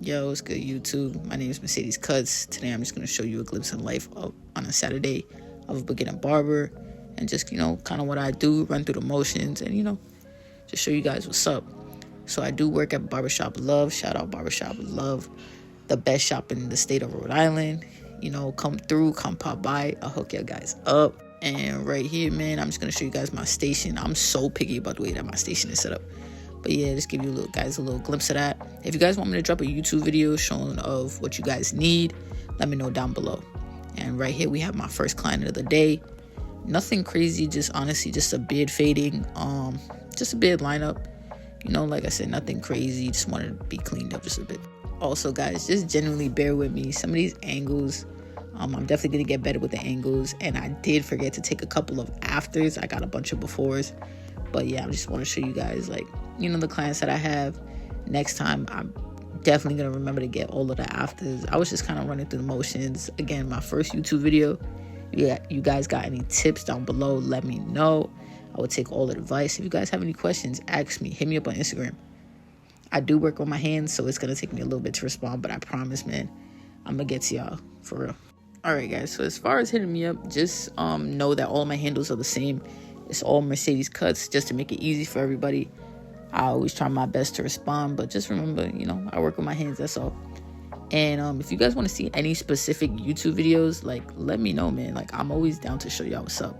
Yo, what's good, YouTube? My name is Mercedes Cuts. Today I'm just going to show you a glimpse in life on a Saturday of a beginner barber, and just, kind of what I do, run through the motions, and, just show you guys what's up. So I do work at Barbershop Love. Shout out Barbershop Love, the best shop in the state of Rhode Island. Come through, come pop by. I'll hook you guys up. And right here, man, I'm just going to show you guys my station. I'm so picky about the way that my station is set up. But yeah, just give you guys a little glimpse of that. If you guys want me to drop a YouTube video showing of what you guys need, let me know down below. And right here we have my first client of the day. Nothing crazy, just honestly just a beard fading, just a beard lineup. Like I said, nothing crazy, just wanted to be cleaned up just a bit. Also guys, just genuinely bear with me. Some of these angles, I'm definitely gonna get better with the angles, and I did forget to take a couple of afters. I got a bunch of befores. But yeah, I just want to show you guys, the clients that I have. Next time, I'm definitely going to remember to get all of the afters. I was just kind of running through the motions. Again, my first YouTube video. You guys got any tips down below, let me know. I will take all the advice. If you guys have any questions, ask me. Hit me up on Instagram. I do work on my hands, so it's going to take me a little bit to respond. But I promise, man, I'm going to get to y'all for real. All right, guys. So as far as hitting me up, just know that all my handles are the same. It's all Mercedes Cuts, just to make it easy for everybody. I always try my best to respond, but just remember, I work with my hands, that's all. And if you guys want to see any specific YouTube videos, let me know, man. I'm always down to show y'all what's up.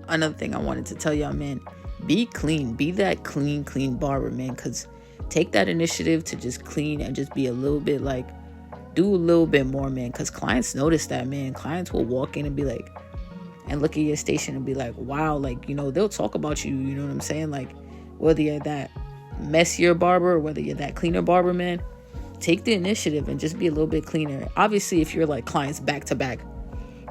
Another thing I wanted to tell y'all, man, be clean. Be that clean barber, man, because take that initiative to just clean and just be a little bit, do a little bit more, man, because clients notice that, man. Clients will walk in and be like, and look at your station and be like, wow, they'll talk about you, you know what I'm saying? Whether you're that messier barber or whether you're that cleaner barber, man, take the initiative and just be a little bit cleaner. Obviously, if you're clients back to back,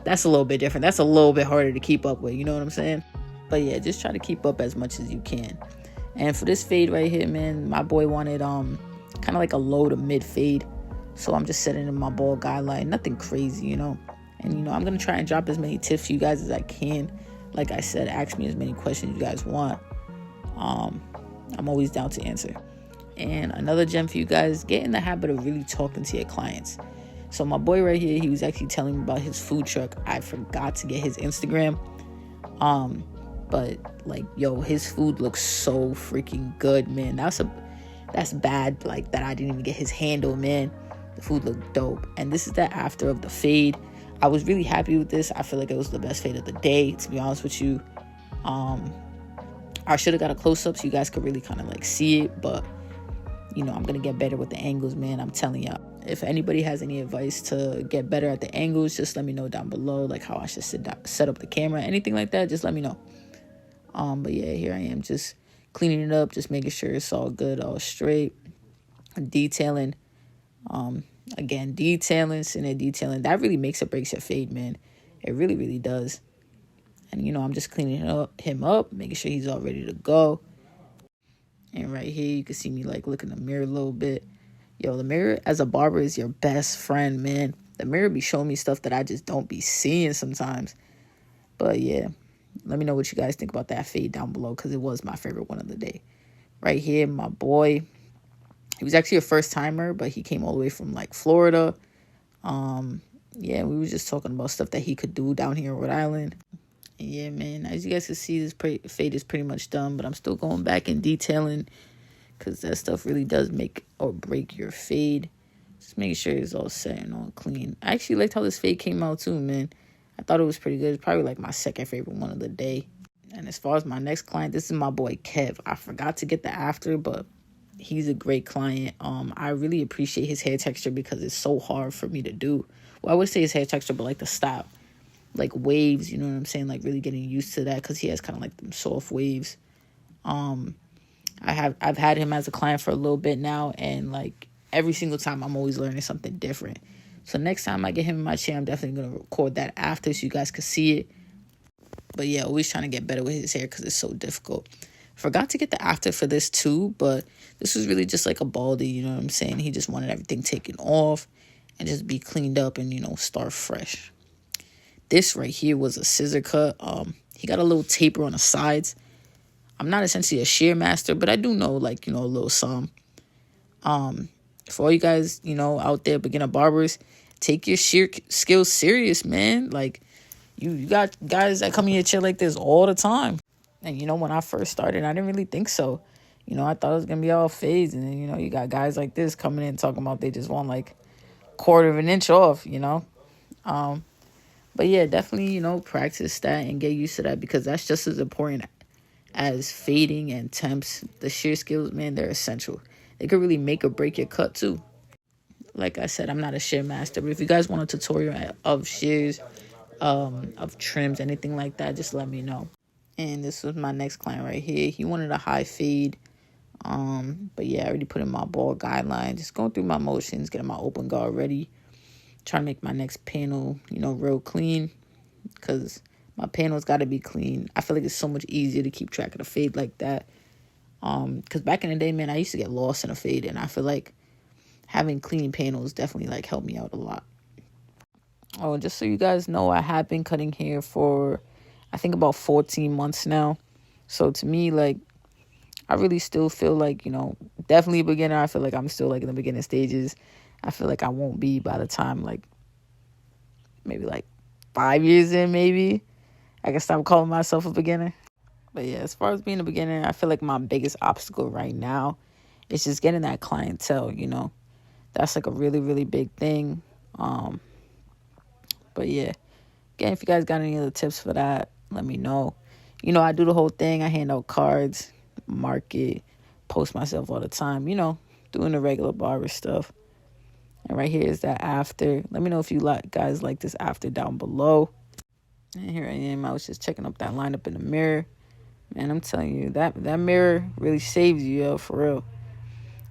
that's a little bit different. That's a little bit harder to keep up with, you know what I'm saying? But yeah, just try to keep up as much as you can. And for this fade right here, man, my boy wanted kind of like a low to mid fade. So I'm just setting in my ball guideline. Nothing crazy, And, I'm going to try and drop as many tips for you guys as I can. Like I said, ask me as many questions you guys want. I'm always down to answer. And another gem for you guys, get in the habit of really talking to your clients. So my boy right here, he was actually telling me about his food truck. I forgot to get his Instagram. But, his food looks so freaking good, man. That's bad, that I didn't even get his handle, man. The food looked dope. And this is the after of the fade. I was really happy with this. I feel like it was the best fade of the day, to be honest with you. I should have got a close-up so you guys could really kind of see it. But, I'm going to get better with the angles, man. I'm telling y'all. If anybody has any advice to get better at the angles, just let me know down below. How I should set up the camera. Anything like that, just let me know. But yeah, here I am just cleaning it up. Just making sure it's all good, all straight. Detailing. Again, detailing, that really makes or breaks your fade, man. It really, really does. And, I'm just cleaning him up, making sure he's all ready to go. And right here, you can see me, look in the mirror a little bit. Yo, the mirror as a barber is your best friend, man. The mirror be showing me stuff that I just don't be seeing sometimes. But, yeah, let me know what you guys think about that fade down below, because it was my favorite one of the day. Right here, my boy. He was actually a first-timer, but he came all the way from, Florida. Yeah, we were just talking about stuff that he could do down here in Rhode Island. And yeah, man, as you guys can see, this fade is pretty much done, but I'm still going back and detailing because that stuff really does make or break your fade. Just making sure it's all set and all clean. I actually liked how this fade came out, too, man. I thought it was pretty good. It's probably, my second favorite one of the day. And as far as my next client, this is my boy, Kev. I forgot to get the after, but he's a great client. I really appreciate his hair texture because it's so hard for me to do. Well, I would say his hair texture, but the style, waves, you know what I'm saying? Really getting used to that because he has kind of them soft waves. I've had him as a client for a little bit now, and every single time I'm always learning something different. So next time I get him in my chair, I'm definitely gonna record that after so you guys can see it. But yeah, always trying to get better with his hair because it's so difficult. Forgot to get the after for this too, but this was really just a baldy, you know what I'm saying? He just wanted everything taken off and just be cleaned up and, start fresh. This right here was a scissor cut. He got a little taper on the sides. I'm not essentially a shear master, but I do know, a little some. For all you guys, out there, beginner barbers, take your sheer skills serious, man. Like, you got guys that come in your chair like this all the time. And, when I first started, I didn't really think so. I thought it was going to be all phased. And then, you got guys like this coming in talking about they just want, like, quarter of an inch off, But, yeah, definitely, practice that and get used to that, because that's just as important as fading and temps. The shear skills, man, they're essential. They could really make or break your cut, too. Like I said, I'm not a shear master, but if you guys want a tutorial of shears, of trims, anything like that, just let me know. And this was my next client right here. He wanted a high fade. But yeah, I already put in my ball guideline. Just going through my motions, getting my open guard ready. Trying to make my next panel, real clean. Because my panel's got to be clean. I feel like it's so much easier to keep track of the fade like that. Because back in the day, man, I used to get lost in a fade. And I feel like having clean panels definitely, like, helped me out a lot. Oh, just so you guys know, I have been cutting hair for, I think, about 14 months now. So to me, like, I really still feel like, definitely a beginner. I feel like I'm still, like, in the beginning stages. I feel like I won't be by the time, like, maybe, like, 5 years in, maybe. I can stop calling myself a beginner. But, yeah, as far as being a beginner, I feel like my biggest obstacle right now is just getting that clientele, That's, like, a really, really big thing. But, yeah. Again, if you guys got any other tips for that, let me know. I do the whole thing. I hand out cards, market, post myself all the time, doing the regular barber stuff. And right here is that after. Let me know if you guys like this after down below. And here I am. I was just checking up that lineup in the mirror. Man, I'm telling you, that mirror really saves you, yo, for real.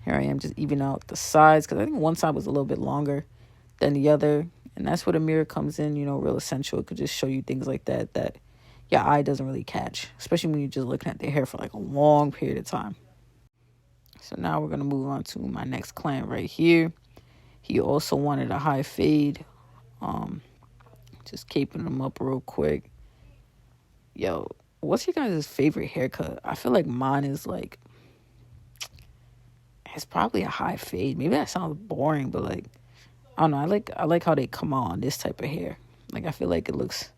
Here I am just even out the sides, because I think one side was a little bit longer than the other. And that's where the mirror comes in, real essential. It could just show you things like that your eye doesn't really catch, especially when you're just looking at their hair for, like, a long period of time. So now we're going to move on to my next client right here. He also wanted a high fade. Just caping him up real quick. Yo, what's your guys' favorite haircut? I feel like mine is, like, it's probably a high fade. Maybe that sounds boring, but, like, I don't know. I like how they come out on this type of hair. Like, I feel like it looks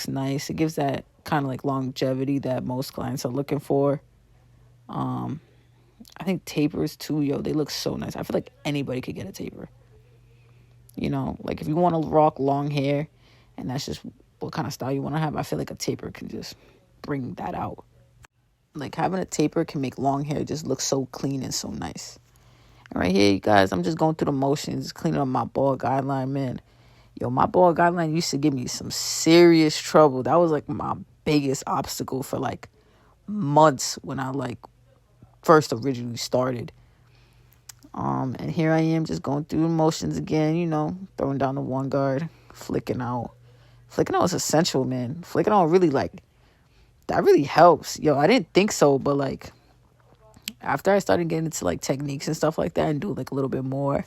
nice. It gives that kind of, like, longevity that most clients are looking for. I think tapers too, yo, they look so nice. I feel like anybody could get a taper. Like, if you want to rock long hair and that's just what kind of style you want to have, I feel like a taper can just bring that out. Like, having a taper can make long hair just look so clean and so nice. And right here, you guys, I'm just going through the motions, cleaning up my ball guideline, man. Yo, my ball guideline used to give me some serious trouble. That was, like, my biggest obstacle for, like, months when I, like, first originally started. And here I am just going through the motions again, throwing down the one guard, flicking out. Flicking out is essential, man. Flicking out really, like, that really helps. Yo, I didn't think so, but, like, after I started getting into, like, techniques and stuff like that and do, like, a little bit more,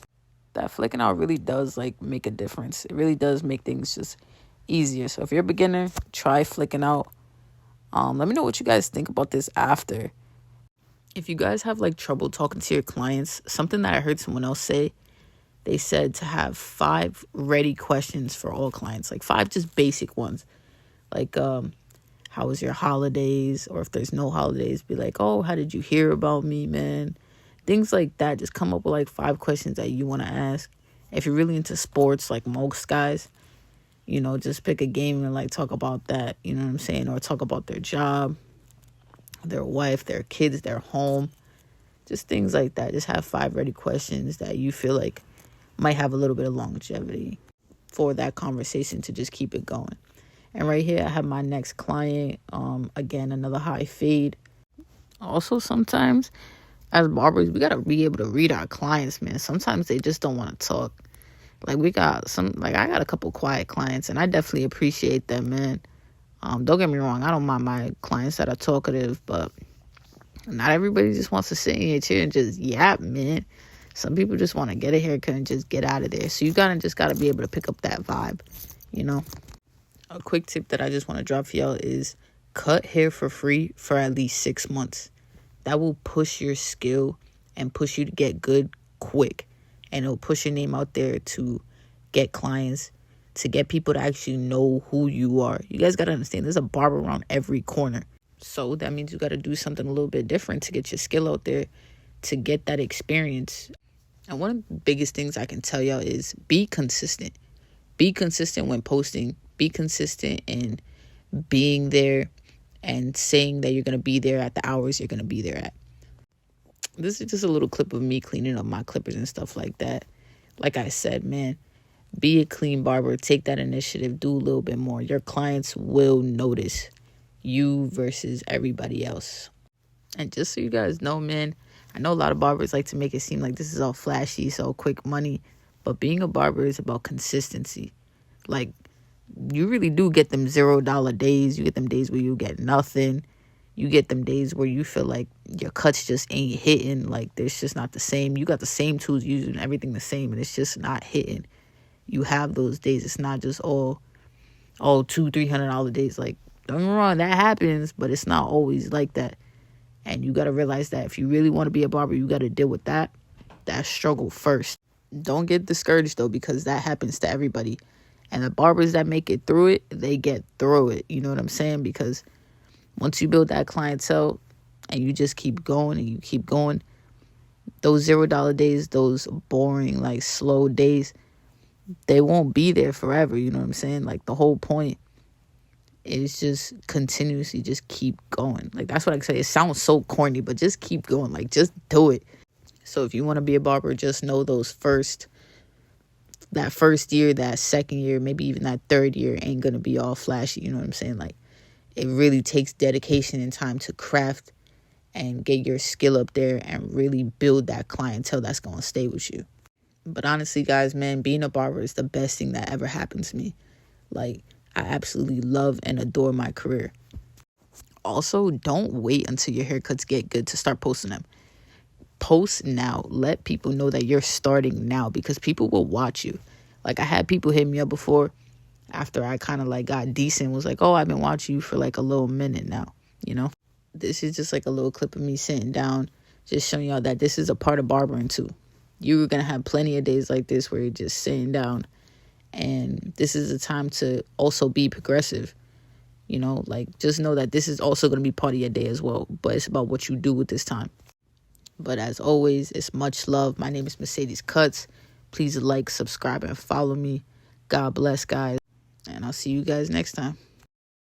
that flicking out really does, like, make a difference. It really does make things just easier. So if you're a beginner, try flicking out. Let me know what you guys think about this after. If you guys have, like, trouble talking to your clients, something that I heard someone else say, they said to have 5 ready questions for all clients. Like, 5 just basic ones. Like, how was your holidays? Or if there's no holidays, be like, oh, how did you hear about me, man? Things like that. Just come up with, like, 5 questions that you want to ask. If you're really into sports, like most guys, just pick a game and, like, talk about that. You know what I'm saying? Or talk about their job, their wife, their kids, their home. Just things like that. Just have 5 ready questions that you feel like might have a little bit of longevity for that conversation to just keep it going. And right here, I have my next client. Again, another high fade. Also, sometimes as barbers, we got to be able to read our clients, man. Sometimes they just don't want to talk. Like, I got a couple quiet clients, and I definitely appreciate them, man. Don't get me wrong. I don't mind my clients that are talkative, but not everybody just wants to sit in your chair and just yap, man. Some people just want to get a haircut and just get out of there. So you just got to be able to pick up that vibe, A quick tip that I just want to drop for y'all is cut hair for free for at least 6 months. That will push your skill and push you to get good quick. And it'll push your name out there to get clients, to get people to actually know who you are. You guys got to understand, there's a barber around every corner. So that means you got to do something a little bit different to get your skill out there, to get that experience. And one of the biggest things I can tell y'all is be consistent. Be consistent when posting. Be consistent in being there and saying that you're going to be there at the hours you're going to be there at. This is just a little clip of me cleaning up my clippers and stuff like that. Like I said, man, be a clean barber. Take that initiative. Do a little bit more. Your clients will notice you versus everybody else. And just so you guys know, man, I know a lot of barbers like to make it seem like this is all flashy, so quick money. But being a barber is about consistency. Like, you really do get them $0 days. You get them days where you get nothing. You get them days where you feel like your cuts just ain't hitting. Like, it's just not the same. You got the same tools using, everything the same, and it's just not hitting. You have those days. It's not just all $200-$300 days. Like, don't get me wrong, that happens, but it's not always like that. And you got to realize that if you really want to be a barber, you got to deal with that struggle first. Don't get discouraged, though, because that happens to everybody. And the barbers that make it through it, they get through it. You know what I'm saying? Because once you build that clientele and you just keep going and you keep going, those $0 days, those boring, like, slow days, they won't be there forever. You know what I'm saying? Like, the whole point is just continuously just keep going. Like, that's what I say. It sounds so corny, but just keep going. Like, just do it. So if you want to be a barber, just know that first year, that second year, maybe even that third year ain't going to be all flashy. You know what I'm saying? Like, it really takes dedication and time to craft and get your skill up there and really build that clientele that's going to stay with you. But honestly, guys, man, being a barber is the best thing that ever happened to me. Like, I absolutely love and adore my career. Also, don't wait until your haircuts get good to start posting them. Post now. Let people know that you're starting now, because people will watch you. Like, I had people hit me up before after I kind of like got decent, was like, oh, I've been watching you for like a little minute now, you know? This is just like a little clip of me sitting down, just showing y'all that this is a part of barbering too. You're going to have plenty of days like this where you're just sitting down, and this is a time to also be progressive. You know, like, just know that this is also going to be part of your day as well, but it's about what you do with this time. But as always, it's much love. My name is Mercedes Cuts. Please like, subscribe, and follow me. God bless, guys. And I'll see you guys next time.